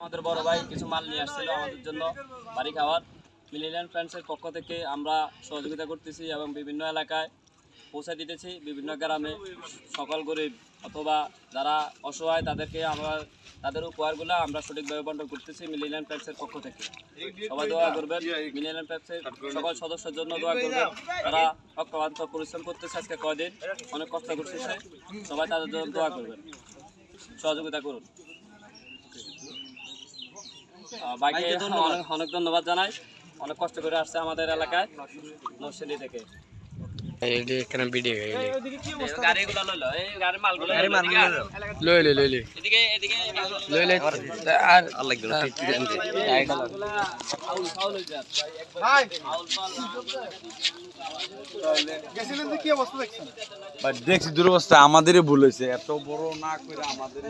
আমাদের বড় ভাই কিছু মাল নিয়ে আসছিল আমাদের জন্য বাড়ি খাওয়ার। মিলেনিয়াম ফ্রেন্ডসের পক্ষ থেকে আমরা সহযোগিতা করতেছি এবং বিভিন্ন এলাকায় পৌঁছে দিতেছি। বিভিন্ন গ্রামে সকল গরিব অথবা যারা অসহায় তাদেরকে আমরা তাদের উপহারগুলো আমরা সঠিকভাবে বন্টন করতেছি মিলেনিয়াম ফ্রেন্ডসের পক্ষ থেকে। সবাই দোয়া করবেন, মিলেনিয়াম ফ্রেন্ডসের সকল সদস্যের জন্য দোয়া করবেন। তারা অক্লান্ত পরিশ্রম করতেছে, আজকে কয়দিন অনেক কষ্ট করতেছে। সবাই তাদের জন্য দোয়া করবেন, সহযোগিতা করুন। বাকি অনেক ধন্যবাদ জানাই, অনেক কষ্ট করে আসছে আমাদের এলাকায় নরসিংদী থেকে। এখানে ভিডিও গাড়িগুলো লইলো, এই গাড়ির মালগুলো লইলে এদিকে এদিকে আর আল্লাহ গেল দেখছি দুরবস্থা, আমাদেরই ভুল হয়েছে, এত বড় না করে আমাদের